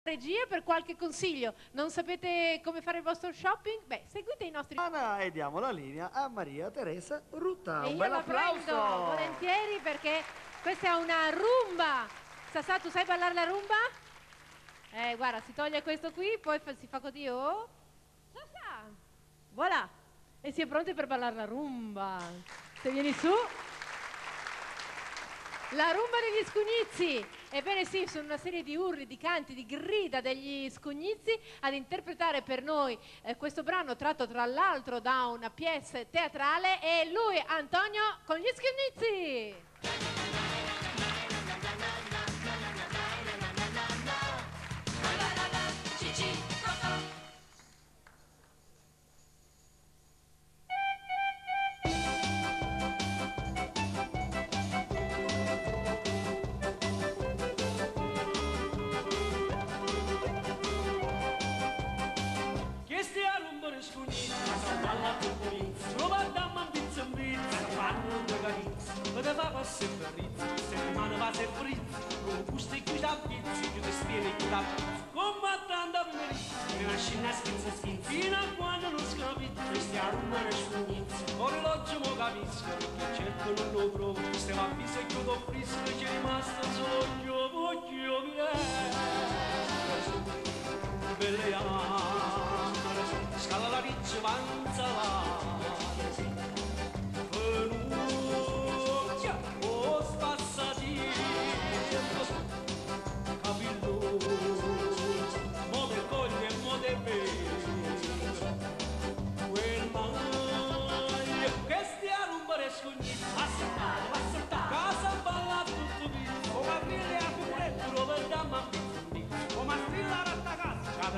Regia per qualche consiglio. Non sapete come fare il vostro shopping? Beh, seguite i nostri... E diamo la linea a Maria Teresa Rutta. E Un io bel la applauso! prendo volentieri perché questa è una rumba. Sasà, tu sai ballare la rumba? Guarda, si toglie questo qui, poi si fa così, oh. Sasà! Voilà! E si è pronti per ballare la rumba. Se vieni su... La rumba degli Scugnizi! Ebbene sì, sono una serie di urli, di canti, di grida degli Scugnizi ad interpretare per noi questo brano tratto tra l'altro da una pièce teatrale e lui, Antonio, con gli Scugnizi! Se ferrizzi, settimana va se frizzi, con gusti chiusi a pizzi, più ti spieghi chi da pizzi, combattendo a venire, mi lasci una schizza, fino a quando non scapiti, questi a rumore sfugnizzi, orologio mo capisco, perché certo non lo provo, se va a viso e chiudo frisco, c'è rimasto solo chiovo, belle amore, scala la riccia, manza va.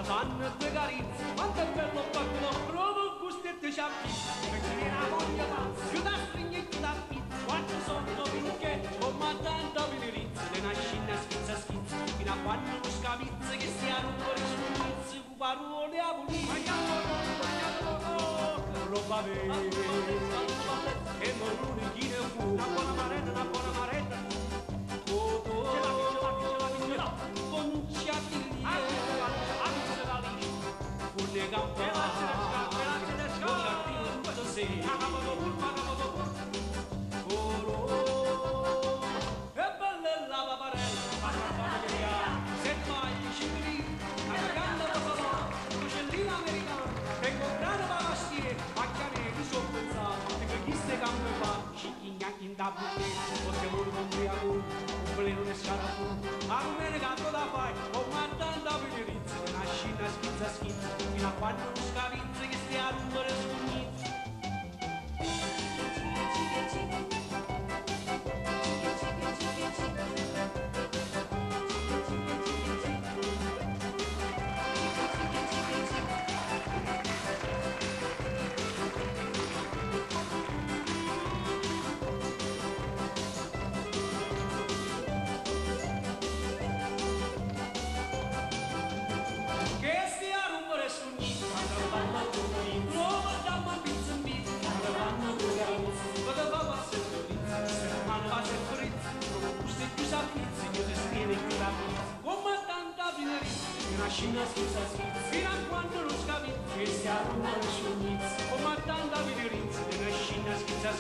Vanno due carizze, quanto è bello quando provo un gustetto ciappi, perché viene la voglia pazza, più da stringere e più da pizza, quando sono finché, come tanta vinirizza, le nascina schizza, fino a quando non scavizza, che sia un po' risponizza, con parole a pulire, roba vera, che morrone chi ne fu, una buona maretta, da buttare, possiamo rimanere a voi, un veleno ne sciarapù, a un bene gatto da fare, o guardando a vederizzi, una scina schizza, fino a quando non scavizzi che stia a rumore sfugnizzi. Una scina schizza, fino a quando non scavi, che sia rumore sciugnizzi, come tanta vinirizzi, una scina schizza,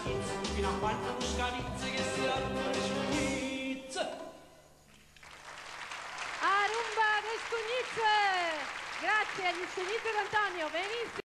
fino a quando non scavi, che sia rumore sciugnizzi. A rumba dei Scugnizi! Grazie agli Scugnizi d'Antonio, benissimo!